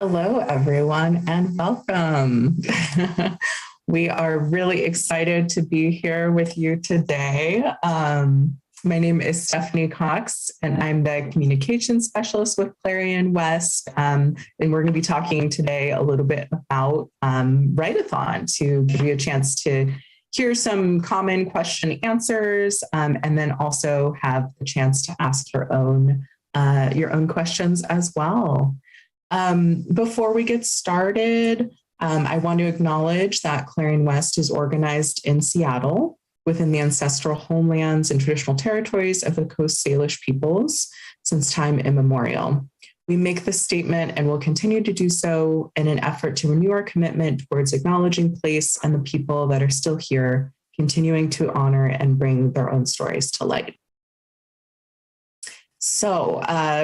Hello, everyone, and welcome. We are really excited to be here with you today. My name is Stephanie Cox, and I'm the communications specialist with Clarion West. And we're going to be talking today a little bit about Write-a-thon to give you a chance to hear some common question answers, and then also have the chance to ask your own questions as well. Before we get started, I want to acknowledge that Clarion West is organized in Seattle within the ancestral homelands and traditional territories of the Coast Salish peoples since time immemorial. We make this statement and will continue to do so in an effort to renew our commitment towards acknowledging place and the people that are still here, continuing to honor and bring their own stories to light. So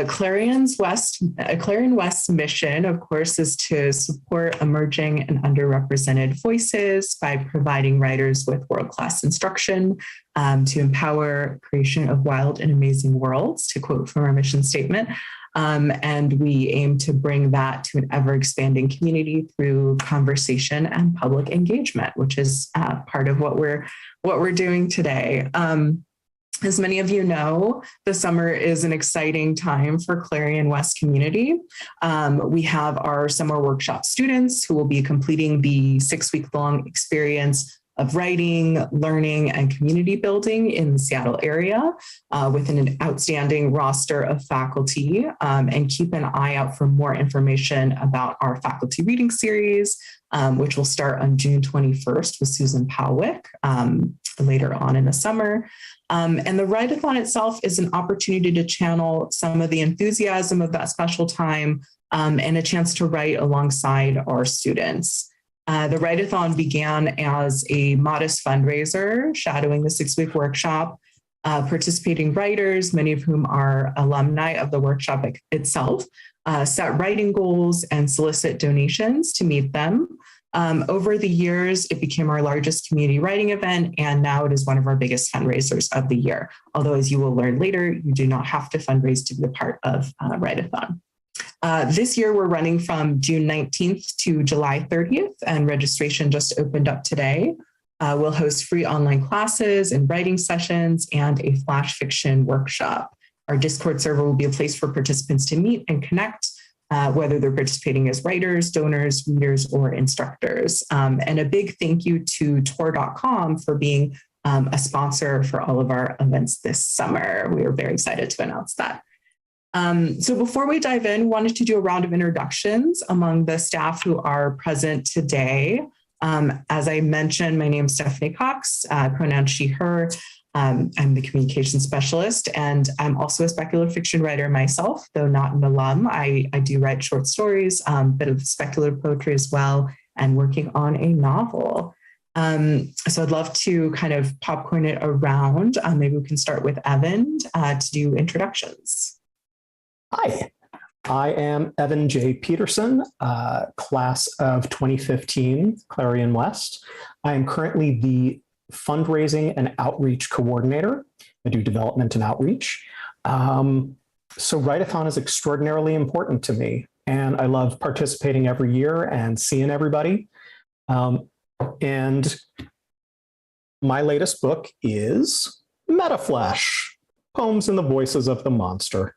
Clarion West's mission, of course, is to support emerging and underrepresented voices by providing writers with world-class instruction to empower creation of wild and amazing worlds, to quote from our mission statement. And we aim to bring that to an ever-expanding community through conversation and public engagement, which is part of what we're doing today. As many of you know, the summer is an exciting time for Clarion West community. We have our summer workshop students who will be completing the 6-week-long experience of writing, learning, and community building in the Seattle area within an outstanding roster of faculty. And keep an eye out for more information about our faculty reading series, which will start on June 21st with Susan Powick later on in the summer. And the Write-a-thon itself is an opportunity to channel some of the enthusiasm of that special time and a chance to write alongside our students. The Write-a-thon began as a modest fundraiser, shadowing the 6-week workshop. Participating writers, many of whom are alumni of the workshop itself, set writing goals and solicit donations to meet them. Over the years, it became our largest community writing event, and now it is one of our biggest fundraisers of the year. Although, as you will learn later, you do not have to fundraise to be a part of Write-a-thon. This year, we're running from June 19th to July 30th, and registration just opened up today. We'll host free online classes and writing sessions and a flash fiction workshop. Our Discord server will be a place for participants to meet and connect, whether they're participating as writers, donors, readers, or instructors. And a big thank you to Tor.com for being a sponsor for all of our events this summer. We are very excited to announce that. So before we dive in, wanted to do a round of introductions among the staff who are present today. As I mentioned, my name is Stephanie Cox, pronoun she, her. I'm the communication specialist, and I'm also a speculative fiction writer myself, though not an alum. I do write short stories, a bit of speculative poetry as well, and working on a novel. So I'd love to kind of popcorn it around. Maybe we can start with Evan to do introductions. Hi, I am Evan J Peterson, class of 2015, Clarion West. I am currently the fundraising and outreach coordinator. I do development and outreach. So Write-a-thon is extraordinarily important to me, and I love participating every year and seeing everybody. And my latest book is Metaflesh, Poems in the Voices of the Monster.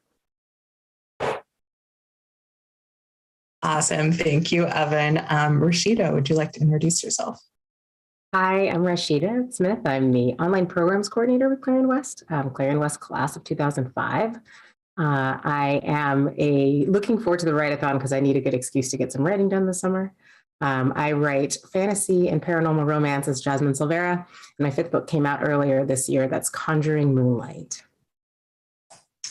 Awesome. Thank you, Evan. Rashida, would you like to introduce yourself? Hi, I'm Rashida Smith. I'm the online programs coordinator with Clarion West, Clarion West class of 2005. I am looking forward to the Write-a-thon because I need a good excuse to get some writing done this summer. I write fantasy and paranormal romance as Jasmine Silvera, and my 5th book came out earlier this year. That's Conjuring Moonlight.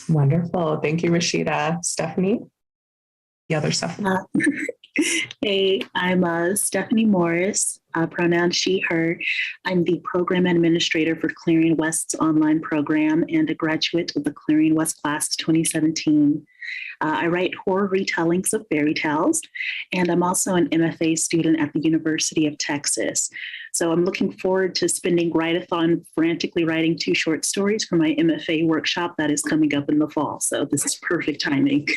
Wonderful. Thank you, Rashida. Stephanie? The other Stephanie. Hey, I'm Stephanie Morris, pronoun she, her. I'm the program administrator for Clarion West's online program and a graduate of the Clarion West class 2017. I write horror retellings of fairy tales, and I'm also an MFA student at the University of Texas. So I'm looking forward to spending Write-a-thon frantically writing 2 short stories for my MFA workshop that is coming up in the fall. So this is perfect timing.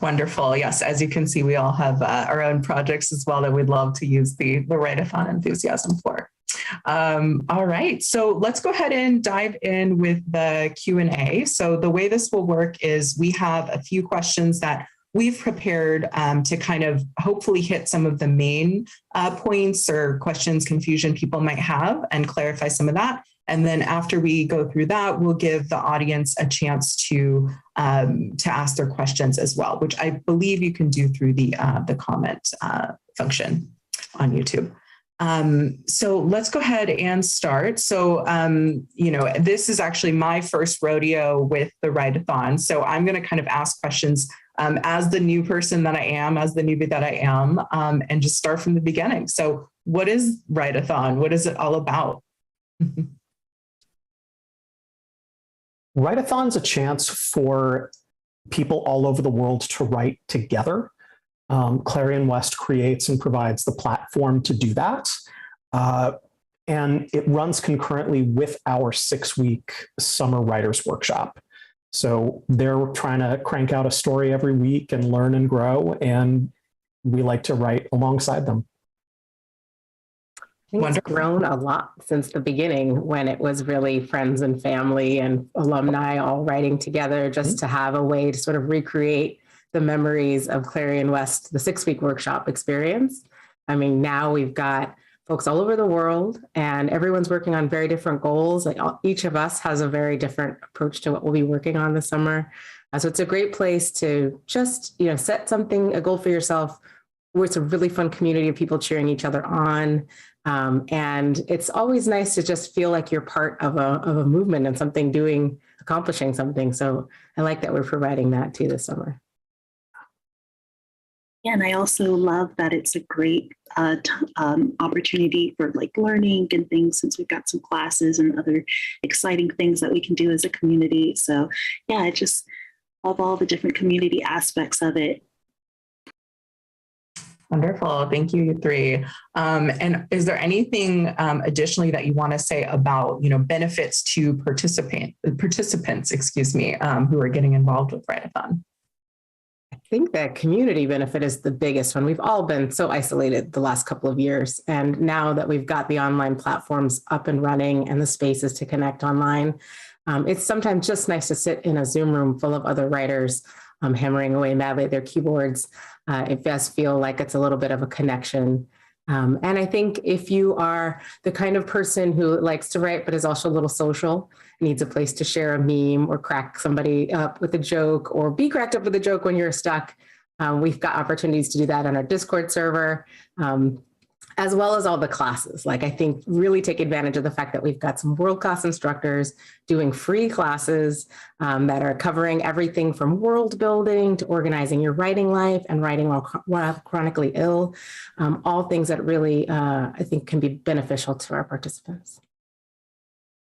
Wonderful. Yes, as you can see, we all have our own projects as well that we'd love to use the Write-a-thon enthusiasm for. All right, so let's go ahead and dive in with the Q&A. So the way this will work is we have a few questions that we've prepared to kind of hopefully hit some of the main points or questions, confusion people might have and clarify some of that. And then after we go through that, we'll give the audience a chance to ask their questions as well, which I believe you can do through the comment function on YouTube. So let's go ahead and start. So, this is actually my first rodeo with the Write-a-thon. So I'm going to kind of ask questions as the new person that I am, as the newbie that I am, and just start from the beginning. So what is Write-a-thon? What is it all about? Write-a-thon's a chance for people all over the world to write together. Clarion West creates and provides the platform to do that. And it runs concurrently with our 6-week summer writers workshop. So they're trying to crank out a story every week and learn and grow, and we like to write alongside them. I think it's grown a lot since the beginning, when it was really friends and family and alumni all writing together just to have a way to sort of recreate the memories of Clarion West, the 6-week workshop experience. I mean, now we've got folks all over the world and everyone's working on very different goals. Like each of us has a very different approach to what we'll be working on this summer. So it's a great place to just, set a goal for yourself where it's a really fun community of people cheering each other on. And it's always nice to just feel like you're part of a movement and accomplishing something. So I like that we're providing that too this summer. Yeah, and I also love that it's a great opportunity for like learning and things, since we've got some classes and other exciting things that we can do as a community. So yeah, I just love all the different community aspects of it. Wonderful. Thank you, you three. And is there anything additionally that you want to say about, benefits to participants, who are getting involved with Write-a-thon? I think that community benefit is the biggest one. We've all been so isolated the last couple of years. And now that we've got the online platforms up and running and the spaces to connect online, it's sometimes just nice to sit in a Zoom room full of other writers hammering away madly at their keyboards. It does feel like it's a little bit of a connection. And I think if you are the kind of person who likes to write, but is also a little social, needs a place to share a meme or crack somebody up with a joke or be cracked up with a joke when you're stuck, we've got opportunities to do that on our Discord server, as well as all the classes. Like, I think really take advantage of the fact that we've got some world-class instructors doing free classes that are covering everything from world building to organizing your writing life and writing while chronically ill, all things that really, I think, can be beneficial to our participants.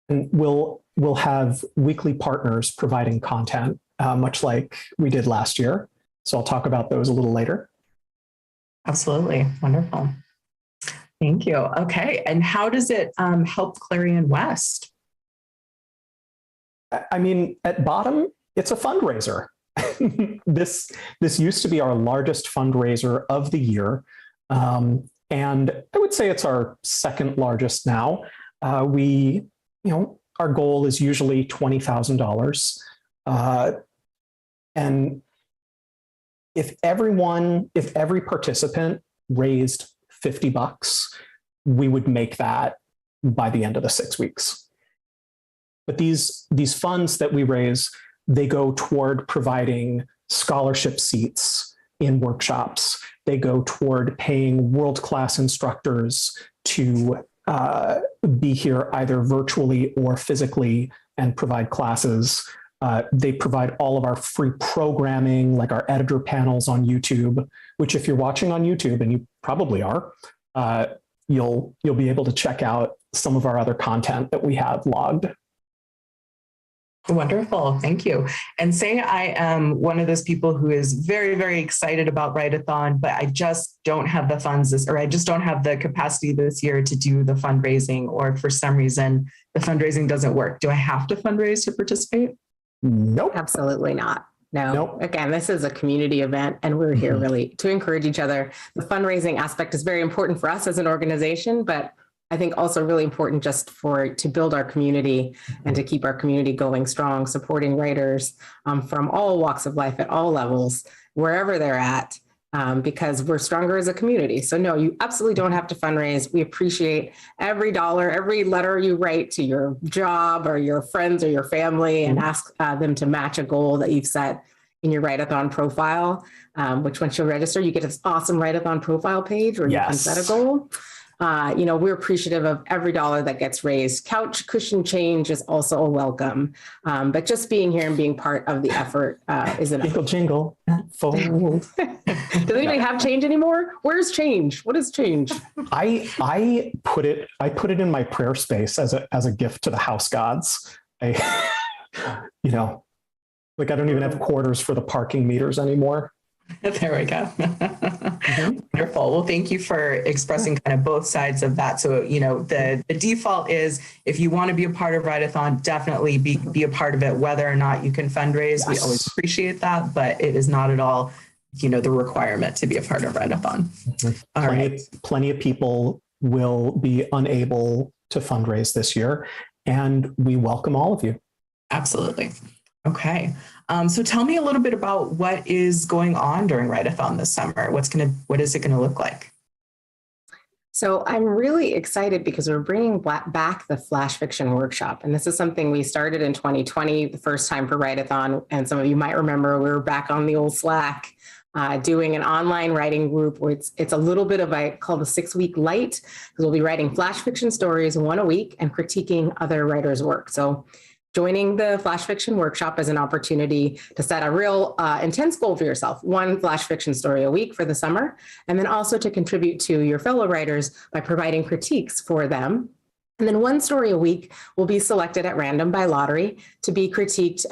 And we'll have weekly partners providing content, much like we did last year. So I'll talk about those a little later. Absolutely. Wonderful. Thank you. Okay. And how does it help Clarion West? I mean, at bottom, it's a fundraiser. This used to be our largest fundraiser of the year. And I would say it's our second largest now. Our goal is usually $20,000. And if every participant raised $50, we would make that by the end of the 6 weeks. But these funds that we raise, they go toward providing scholarship seats in workshops. They go toward paying world-class instructors to be here either virtually or physically and provide classes. They provide all of our free programming, like our editor panels on YouTube, which if you're watching on YouTube, and you probably are, you'll be able to check out some of our other content that we have logged. Wonderful. Thank you. And say I am one of those people who is very, very excited about Write-a-thon, but I just don't have the funds or I just don't have the capacity this year to do the fundraising, or for some reason the fundraising doesn't work. Do I have to fundraise to participate? Nope. Absolutely not. No, Nope. Again, this is a community event and we're here really to encourage each other. The fundraising aspect is very important for us as an organization, but I think also really important just to build our community and to keep our community going strong, supporting writers from all walks of life at all levels, wherever they're at, because we're stronger as a community. So no, you absolutely don't have to fundraise. We appreciate every dollar, every letter you write to your job or your friends or your family and ask them to match a goal that you've set in your Write-a-thon profile, which once you register, you get this awesome Write-a-thon profile page where you can set a goal. We're appreciative of every dollar that gets raised. Couch cushion change is also a welcome, but just being here and being part of the effort is enough. Jingle, jingle, fold. Does anybody have change anymore? Where's change? What is change? I put it in my prayer space as a gift to the house gods. I don't even have quarters for the parking meters anymore. There we go. Wonderful. Well, thank you for expressing kind of both sides of that. So, the default is if you want to be a part of Write-a-thon, definitely be a part of it, whether or not you can fundraise. Yes. We always appreciate that, but it is not at all, the requirement to be a part of Write-a-thon. Plenty of people will be unable to fundraise this year, and we welcome all of you. Absolutely. Okay. So tell me a little bit about what is going on during Write-a-thon this summer. What is it going to look like? So I'm really excited because we're bringing back the Flash Fiction Workshop. And this is something we started in 2020, the first time for Write-a-thon. And some of you might remember we were back on the old Slack doing an online writing group where it's a little bit of called the 6-week light, because we'll be writing Flash Fiction stories, one a week, and critiquing other writers' work. So joining the Flash Fiction Workshop is an opportunity to set a real intense goal for yourself, one Flash Fiction story a week for the summer, and then also to contribute to your fellow writers by providing critiques for them. And then one story a week will be selected at random by lottery to be critiqued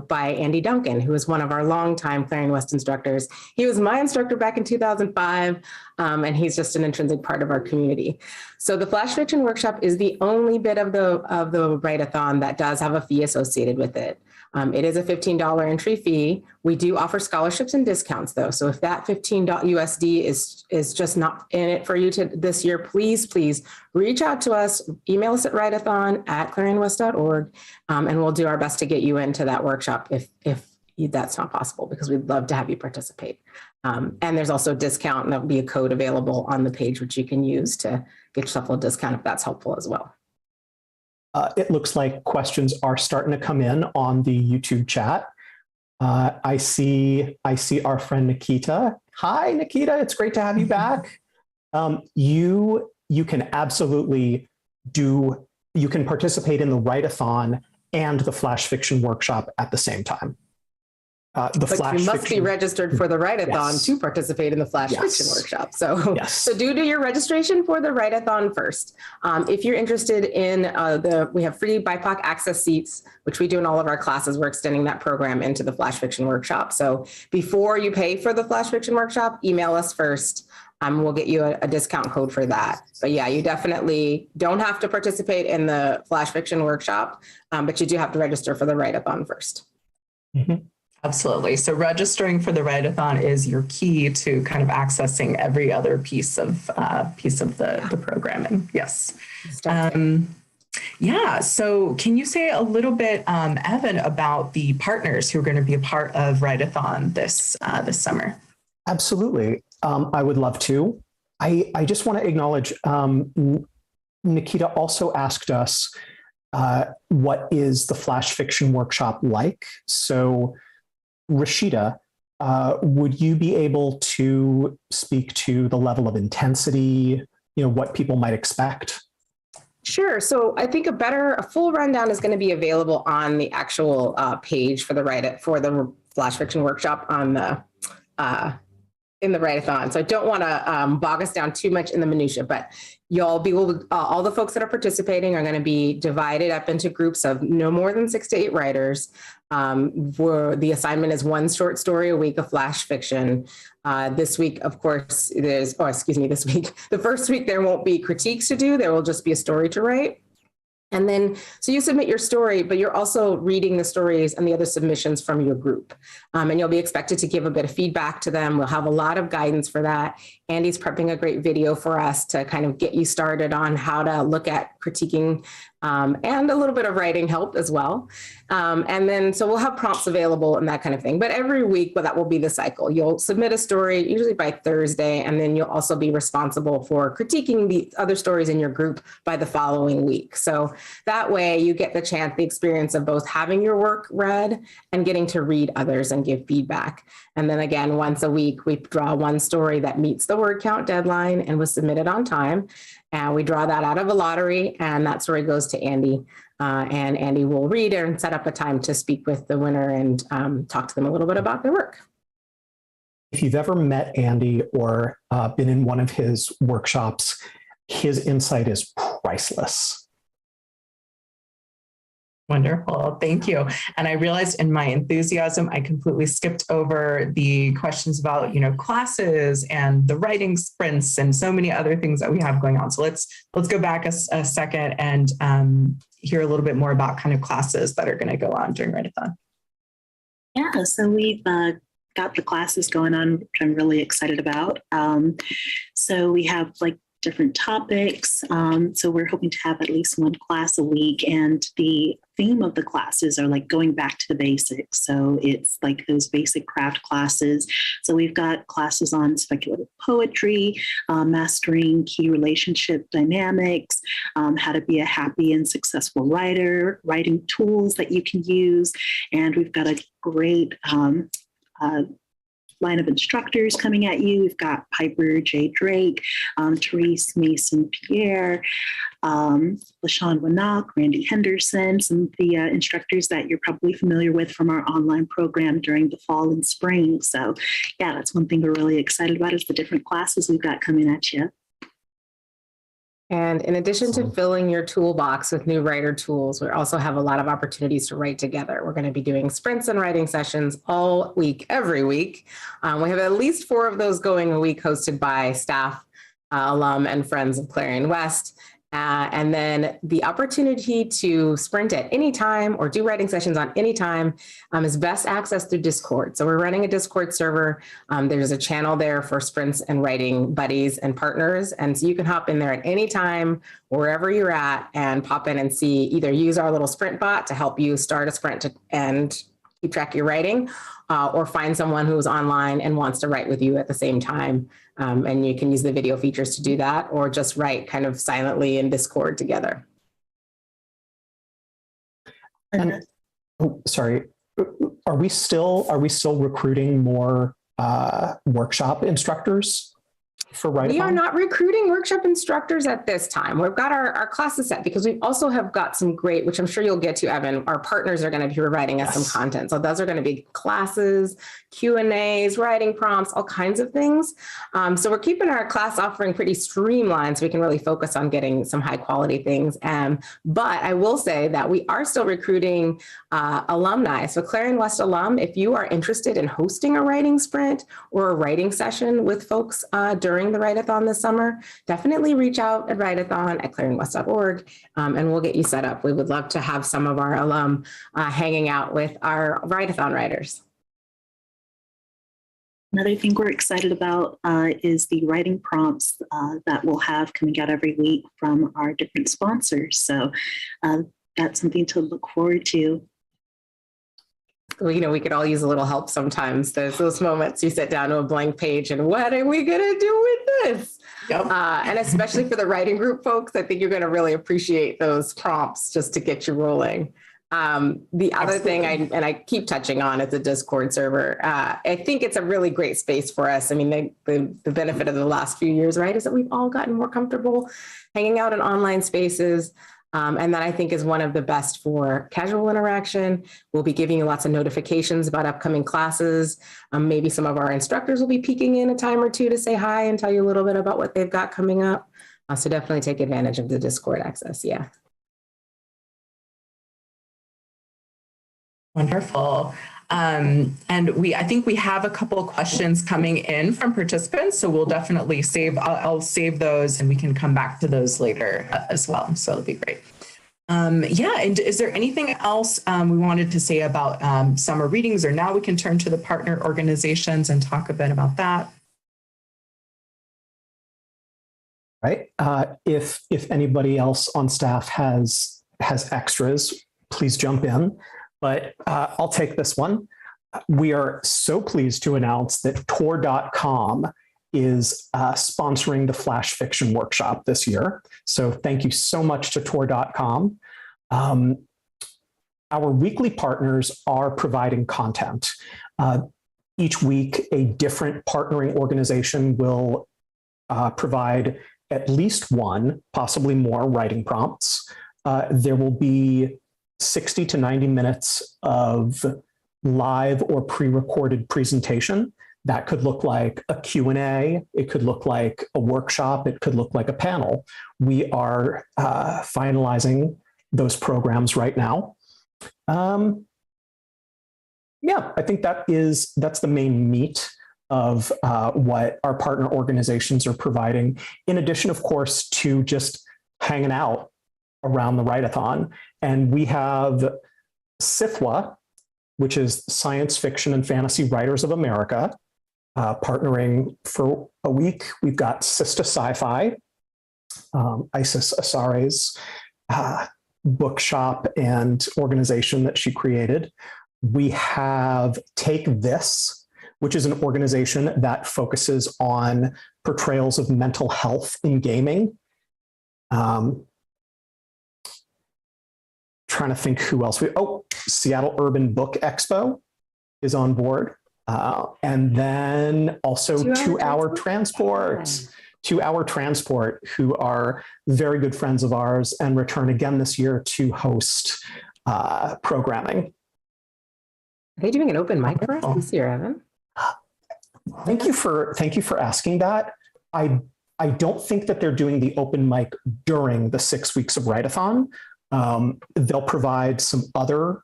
by Andy Duncan, who is one of our longtime Clarion West instructors. He was my instructor back in 2005, and he's just an intrinsic part of our community. So the Flash Fiction Workshop is the only bit of the Write-a-thon that does have a fee associated with it. It is a $15 entry fee. We do offer scholarships and discounts though. So if that $15 USD is just not in it for you this year, please reach out to us, email us at writeathon@clarionwest.org, and we'll do our best to get you into that workshop if that's not possible, because we'd love to have you participate. And there's also a discount, and there'll be a code available on the page, which you can use to get yourself a discount if that's helpful as well. It looks like questions are starting to come in on the YouTube chat. I see our friend Nikita. Hi, Nikita. It's great to have you back. You can absolutely you can participate in the Write-a-thon and the Flash Fiction Workshop at the same time. You must be registered for the Write-a-thon to participate in the Flash Fiction Workshop. So do your registration for the Write-a-thon first. If you're interested in we have free BIPOC access seats, which we do in all of our classes. We're extending that program into the Flash Fiction Workshop. So before you pay for the Flash Fiction Workshop, email us first. We'll get you a discount code for that. But yeah, you definitely don't have to participate in the Flash Fiction Workshop, but you do have to register for the Write-a-thon first. Mm-hmm. Absolutely. So registering for the Write-a-thon is your key to kind of accessing every other piece of the programming. Yes. So can you say a little bit, Evan, about the partners who are going to be a part of Write-a-thon this summer? Absolutely. I would love to. I just want to acknowledge Nikita also asked us what is the Flash Fiction Workshop like? So Rashida, would you be able to speak to the level of intensity, what people might expect? Sure. So I think a full rundown is going to be available on the actual page for the Flash Fiction Workshop on the in the Write-a-thon. So I don't want to bog us down too much in the minutia, but you'll be able to, all the folks that are participating are going to be divided up into groups of no more than 6 to 8 writers. Where the assignment is one short story a week of Flash fiction. This week, of course, this week, the first week there won't be critiques to do. There will just be a story to write. And then, so you submit your story, but you're also reading the stories and the other submissions from your group. And you'll be expected to give a bit of feedback to them. We'll have a lot of guidance for that. Andy's prepping a great video for us to kind of get you started on how to look at critiquing and a little bit of writing help as well. And then, so we'll have prompts available and that kind of thing. But every week, well, that will be the cycle. You'll submit a story, usually by Thursday, and then you'll also be responsible for critiquing the other stories in your group by the following week. So that way you get the experience of both having your work read and getting to read others and give feedback. And then again, once a week, we draw one story that meets the word count deadline and was submitted on time. And we draw that out of a lottery, and that story goes to Andy. And Andy will read it and set up a time to speak with the winner and talk to them a little bit about their work. If you've ever met Andy or been in one of his workshops, his insight is priceless. Wonderful. Thank you. And I realized in my enthusiasm, I completely skipped over the questions about, classes and the writing sprints and so many other things that we have going on. So let's go back a second and hear a little bit more about kind of classes that are going to go on during Write-a-thon. Yeah, so we've got the classes going on, which I'm really excited about. So we have different topics. So we're hoping to have at least one class a week, and the theme of the classes are going back to the basics. So it's those basic craft classes. So we've got classes on speculative poetry, mastering key relationship dynamics, how to be a happy and successful writer, writing tools that you can use. And we've got a great line of instructors coming at you. We've got Piper J. Drake, Therese Mason Pierre, LaShawn Winnock, Randy Henderson, some of the instructors that you're probably familiar with from our online program during the fall and spring. So yeah, that's one thing we're really excited about is the different classes we've got coming at you. And in addition to filling your toolbox with new writer tools, we also have a lot of opportunities to write together. We're going to be doing sprints and writing sessions all week, every week. We have at least 4 of those going a week, hosted by staff, alum, and friends of Clarion West. And then the opportunity to sprint at any time or do writing sessions on any time is best accessed through Discord. So we're running a Discord server. There's a channel there for sprints and writing buddies and partners. And so you can hop in there at any time, wherever you're at, and pop in and see, either use our little sprint bot to help you start a sprint and keep track of your writing, or find someone who's online and wants to write with you at the same time. And you can use the video features to do that, or just write kind of silently in Discord together. And, sorry, are we still recruiting more workshop instructors for Write-a-thon? We are not recruiting workshop instructors at this time. We've got our classes set, because we also have got some great, which I'm sure you'll get to, Evan, our partners are going to be providing us some content. So those are going to be classes, Q&As, writing prompts, all kinds of things. So we're keeping our class offering pretty streamlined so we can really focus on getting some high quality things. But I will say that we are still recruiting alumni. So Clarion West alum, if you are interested in hosting a writing sprint or a writing session with folks during the Write-a-thon this summer, definitely reach out at writeathon@clarionwest.org, and we'll get you set up. We would love to have some of our alum hanging out with our Write-a-thon writers. Another thing we're excited about is the writing prompts that we'll have coming out every week from our different sponsors. So that's something to look forward to. We could all use a little help sometimes. There's those moments you sit down to a blank page and what are we going to do with this? Yep. And especially for the writing group folks, I think you're going to really appreciate those prompts just to get you rolling. The other thing I keep touching on is the Discord server. I think it's a really great space for us. I mean, the benefit of the last few years, right, is that we've all gotten more comfortable hanging out in online spaces. And that I think is one of the best for casual interaction. We'll be giving you lots of notifications about upcoming classes. Maybe some of our instructors will be peeking in a time or two to say hi and tell you a little bit about what they've got coming up. So definitely take advantage of the Discord access. Yeah. Wonderful. And I think we have a couple of questions coming in from participants, so we'll definitely I'll save those and we can come back to those later as well. So it'll be great. Yeah, and is there anything else we wanted to say about summer readings, or now we can turn to the partner organizations and talk a bit about that? Right. If anybody else on staff has extras, please jump in. But I'll take this one. We are so pleased to announce that Tor.com is sponsoring the Flash Fiction Workshop this year. So thank you so much to Tor.com. Our weekly partners are providing content. Each week, a different partnering organization will provide at least one, possibly more, writing prompts. There will be 60 to 90 minutes of live or pre-recorded presentation. That could look like a Q&A. It could look like a workshop. It could look like a panel. We are finalizing those programs right now. Yeah, I think that's the main meat of what our partner organizations are providing, in addition, of course, to just hanging out around the Write-a-thon. And we have SFWA, which is Science Fiction and Fantasy Writers of America, partnering for a week. We've got Sista Sci-Fi, Isis Asare's bookshop and organization that she created. We have Take This, which is an organization that focuses on portrayals of mental health in gaming. Trying to think who else. Seattle Urban Book Expo is on board. And then also 2 Hour Transport. 2 Hour Transport, who are very good friends of ours and return again this year to host programming. Are they doing an open mic for us this year, Evan? Thank you for asking that. I don't think that they're doing the open mic during the 6 weeks of Write-a-thon. They'll provide some other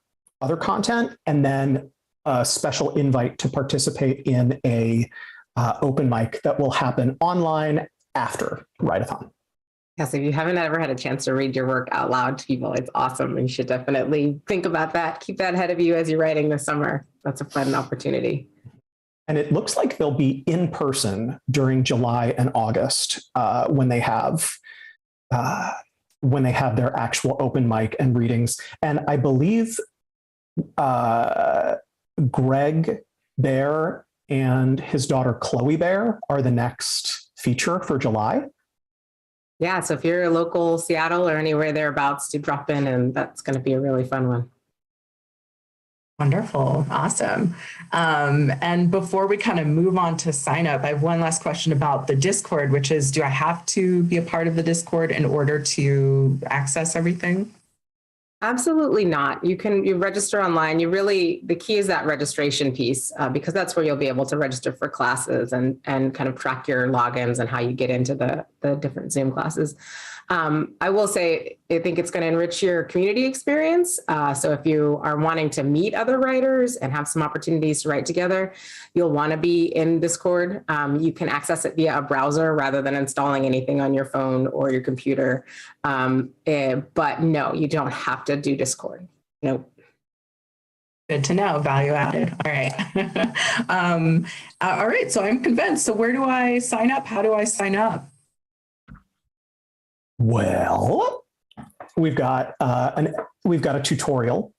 content and then a special invite to participate in a open mic that will happen online after Write-a-thon. Yes, if you haven't ever had a chance to read your work out loud to people, it's awesome. You should definitely think about that. Keep that ahead of you as you're writing this summer. That's a fun opportunity. And it looks like they'll be in person during July and August when they have their actual open mic and readings. And I believe Greg Bear and his daughter Chloe Bear are the next feature for July. Yeah, so if you're a local Seattle or anywhere thereabouts, to drop in, and that's going to be a really fun one. Wonderful. Awesome. And before we kind of move on to sign up, I have one last question about the Discord, which is, do I have to be a part of the Discord in order to access everything? Absolutely not. You register online. The key is that registration piece, because that's where you'll be able to register for classes and kind of track your logins and how you get into the different Zoom classes. I will say, I think it's going to enrich your community experience. So if you are wanting to meet other writers and have some opportunities to write together, you'll want to be in Discord. You can access it via a browser rather than installing anything on your phone or your computer. But no, you don't have to do Discord. Nope. Good to know. Value added. All right. All right. So I'm convinced. So where do I sign up? How do I sign up? Well, we've got a tutorial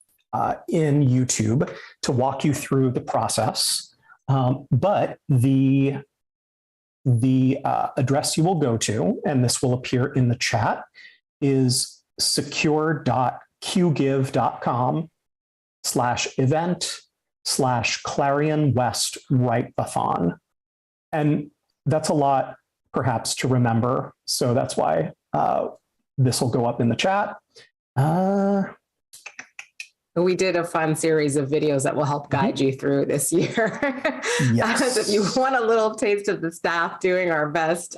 in YouTube to walk you through the process. But the address you will go to, and this will appear in the chat, is secure.qgive.com/event/Clarion West Write-a-thon. And that's a lot, perhaps, to remember. So that's why this will go up in the chat. We did a fun series of videos that will help guide you through this year. Yes. If you want a little taste of the staff doing our best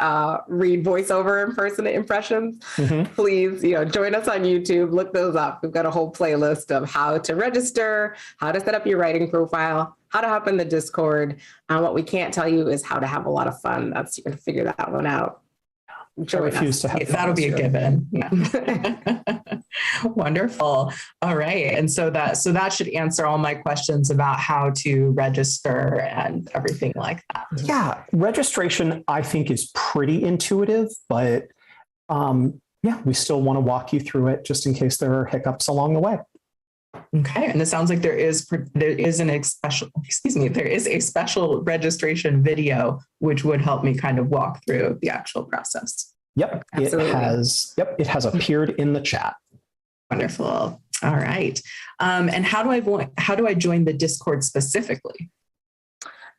read voiceover impressions, please, join us on YouTube, look those up. We've got a whole playlist of how to register, how to set up your writing profile, how to hop in the Discord. What we can't tell you is how to have a lot of fun. You're going to figure that one out. join refuse us. to have fun That'll this be a year. given. Yeah. Wonderful. All right. And so that should answer all my questions about how to register and everything like that. Yeah, registration I think is pretty intuitive, but yeah, we still want to walk you through it just in case there are hiccups along the way. Okay. And it sounds like there is a special registration video, which would help me kind of walk through the actual process. Yep, Absolutely. it has appeared in the chat. Wonderful. All right. And how do I join the Discord specifically?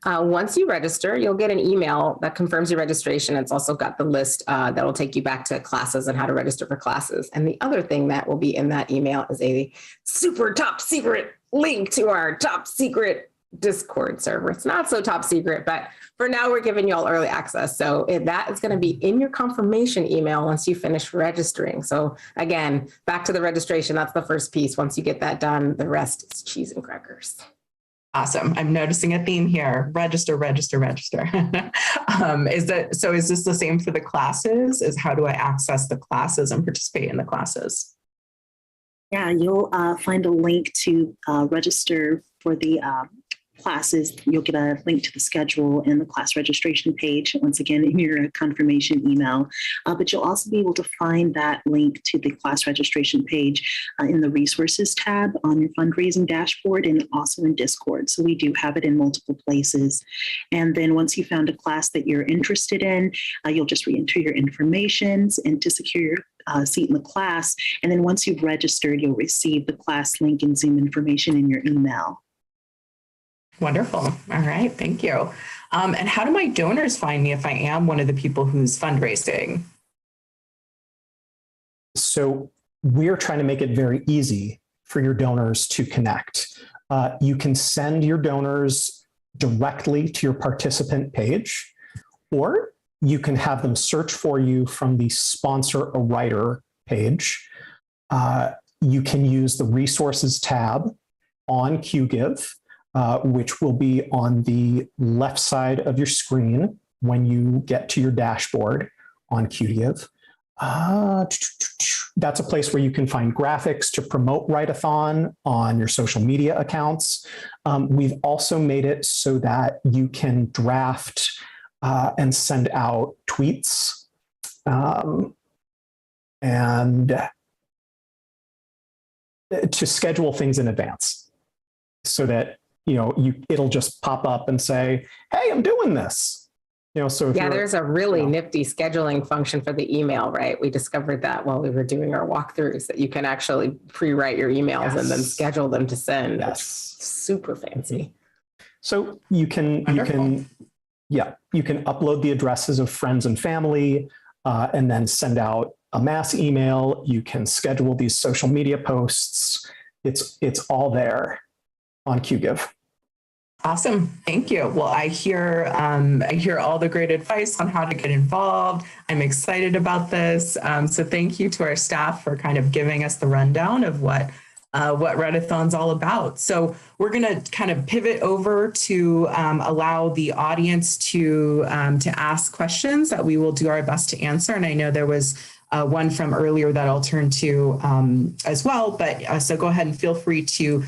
Once you register, you'll get an email that confirms your registration. It's also got the list that will take you back to classes and how to register for classes. And the other thing that will be in that email is a super top secret link to our top secret Discord server. It's not so top secret, but for now we're giving you all early access. So that is going to be in your confirmation email once you finish registering. So again, back to the registration. That's the first piece. Once you get that done, the rest is cheese and crackers. Awesome. I'm noticing a theme here. Register, register, register. Is this the same for the classes? How do I access the classes and participate in the classes? Yeah, you'll find a link to register for the classes. You'll get a link to the schedule and the class registration page, once again, in your confirmation email. But you'll also be able to find that link to the class registration page in the resources tab on your fundraising dashboard and also in Discord. So we do have it in multiple places. And then once you found a class that you're interested in, you'll just re-enter your information and to secure your seat in the class. And then once you've registered, you'll receive the class link and Zoom information in your email. Wonderful. All right. Thank you. And how do my donors find me if I am one of the people who's fundraising? So we're trying to make it very easy for your donors to connect. You can send your donors directly to your participant page, or you can have them search for you from the Sponsor a Writer page. You can use the Resources tab on QGive, which will be on the left side of your screen when you get to your dashboard on QGive. That's a place where you can find graphics to promote Write-a-thon on your social media accounts. We've also made it so that you can draft and send out tweets and to schedule things in advance so that it'll just pop up and say, hey, I'm doing this. So there's a really nifty scheduling function for the email, right? We discovered that while we were doing our walkthroughs, that you can actually pre-write your emails and then schedule them to send. Yes. Super fancy. So you can upload the addresses of friends and family and then send out a mass email. You can schedule these social media posts. It's all there on QGive. Awesome. Thank you. Well, I hear all the great advice on how to get involved. I'm excited about this. So thank you to our staff for kind of giving us the rundown of what Write-a-thon's all about. So we're going to kind of pivot over to allow the audience to ask questions that we will do our best to answer. And I know there was one from earlier that I'll turn to as well. But so go ahead and feel free to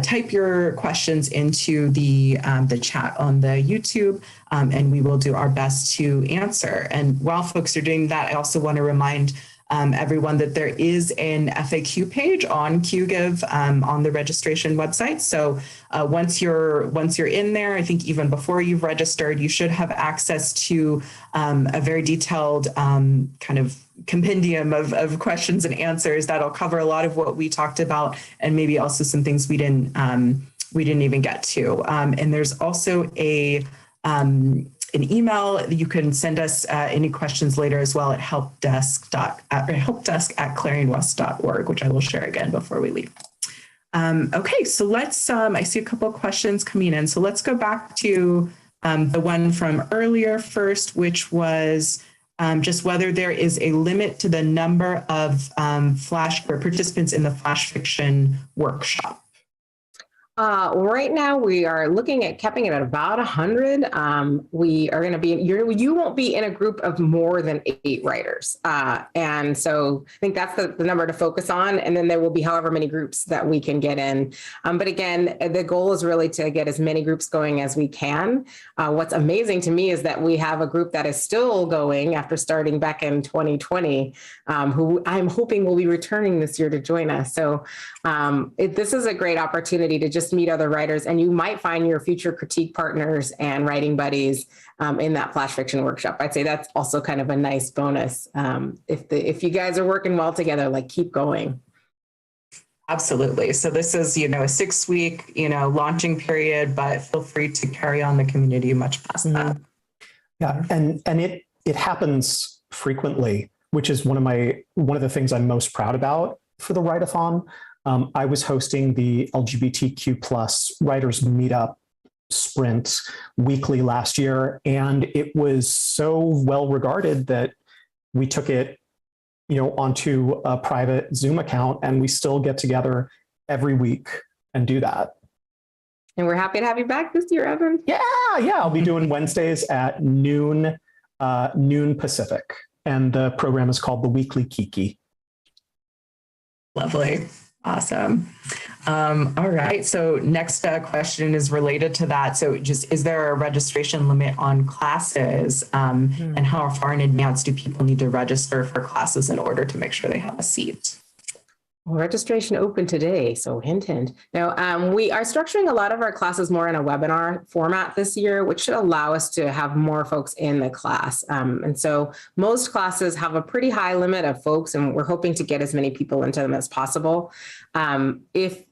type your questions into the chat on the YouTube, and we will do our best to answer. And while folks are doing that, I also want to remind everyone that there is an FAQ page on QGive on the registration website. So once you're in there, I think even before you've registered, you should have access to a very detailed kind of compendium of questions and answers that'll cover a lot of what we talked about, and maybe also some things we didn't even get to. And there's also an email that you can send us any questions later as well at helpdesk@clarionwest.org, which I will share again before we leave. Okay, so let's, I see a couple of questions coming in. So let's go back to the one from earlier first, which was just whether there is a limit to the number of participants in the flash fiction workshop. Right now, we are looking at capping it at about 100. We are going to be, you won't be in a group of more than 8 writers. And so I think that's the number to focus on. And then there will be however many groups that we can get in. But again, the goal is really to get as many groups going as we can. What's amazing to me is that we have a group that is still going after starting back in 2020, who I'm hoping will be returning this year to join us. So this is a great opportunity to just meet other writers, and you might find your future critique partners and writing buddies in that flash fiction workshop. I'd say that's also kind of a nice bonus. If you guys are working well together, like keep going. Absolutely. So this is, a 6-week, launching period, but feel free to carry on the community much past that. Yeah, and it happens frequently, which is one of the things I'm most proud about for the Write-a-thon. I was hosting the LGBTQ plus writers meetup sprint weekly last year, and it was so well regarded that we took it, onto a private Zoom account, and we still get together every week and do that. And we're happy to have you back this year, Evan. Yeah. I'll be doing Wednesdays at noon Pacific, and the program is called the Weekly Kiki. Lovely. Awesome. All right. So next question is related to that. So is there a registration limit on classes? And how far in advance do people need to register for classes in order to make sure they have a seat? Well, registration open today, so hint, hint. Now, we are structuring a lot of our classes more in a webinar format this year, which should allow us to have more folks in the class. And so most classes have a pretty high limit of folks, and we're hoping to get as many people into them as possible. If,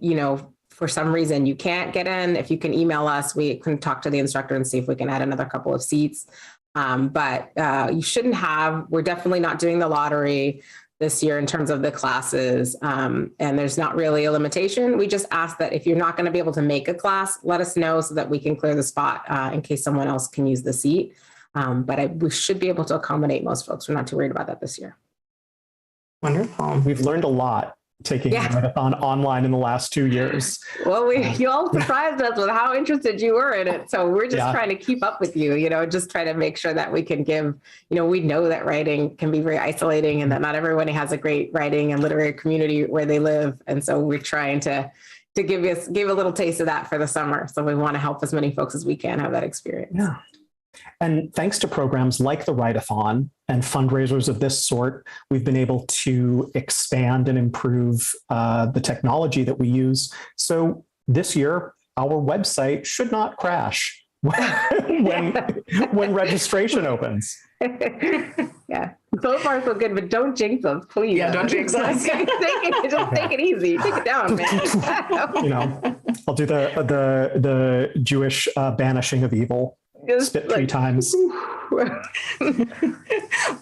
for some reason you can't get in, if you can email us, we can talk to the instructor and see if we can add another couple of seats. But you shouldn't we're definitely not doing the lottery this year in terms of the classes, and there's not really a limitation. We just ask that if you're not going to be able to make a class, let us know so that we can clear the spot in case someone else can use the seat. But we should be able to accommodate most folks. We're not too worried about that this year. Wonderful. We've learned a lot taking Write-a-thon online in the last 2 years. Well, you all surprised us with how interested you were in it. So we're just trying to keep up with you, just try to make sure that we can give, we know that writing can be very isolating and that not everyone has a great writing and literary community where they live. And so we're trying to give a little taste of that for the summer. So we want to help as many folks as we can have that experience. Yeah. And thanks to programs like the Write-a-thon and fundraisers of this sort, we've been able to expand and improve the technology that we use. So this year, our website should not crash when registration opens. Yeah. So far, so good, but don't jinx us, please. Yeah, don't jinx us. Just take it easy. Take it down, man. I'll do the Jewish banishing of evil. Spit 3 times.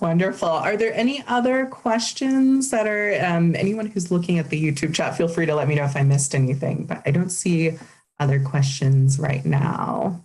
Wonderful. Are there any other questions that are, anyone who's looking at the YouTube chat, feel free to let me know if I missed anything, but I don't see other questions right now.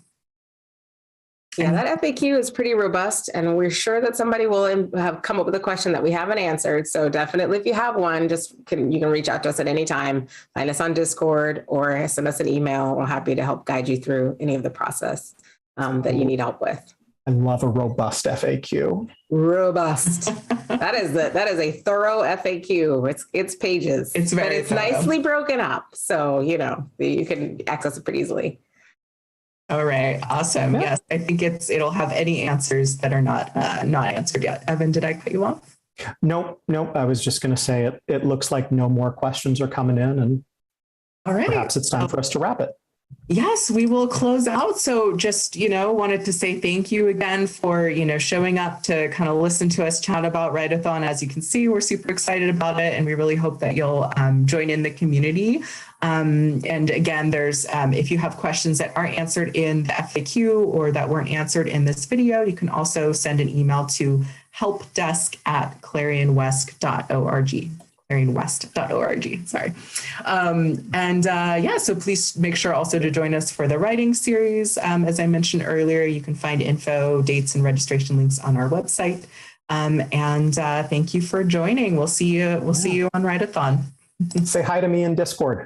Yeah, that FAQ is pretty robust, and we're sure that somebody will have come up with a question that we haven't answered. So definitely, if you have one, you can reach out to us at any time, find us on Discord or send us an email. We're happy to help guide you through any of the process that you need help with. I love a robust FAQ. Robust. That is a thorough FAQ. It's pages. It's nicely broken up, so you can access it pretty easily. All right, awesome. Yes, I think it'll have any answers that are not answered yet. Evan, did I cut you off? Nope. I was just going to say it looks like no more questions are coming in, and all right, perhaps it's time for us to wrap it. Yes, we will close out. So just, wanted to say thank you again for, showing up to kind of listen to us chat about Write-a-thon. As you can see, we're super excited about it, and we really hope that you'll join in the community. And again, there's if you have questions that aren't answered in the FAQ or that weren't answered in this video, you can also send an email to helpdesk@clarionwest.org. clarionwest.org. Sorry. So please make sure also to join us for the writing series. As I mentioned earlier, you can find info, dates, and registration links on our website. Thank you for joining. We'll see you on Write-a-thon. Say hi to me in Discord.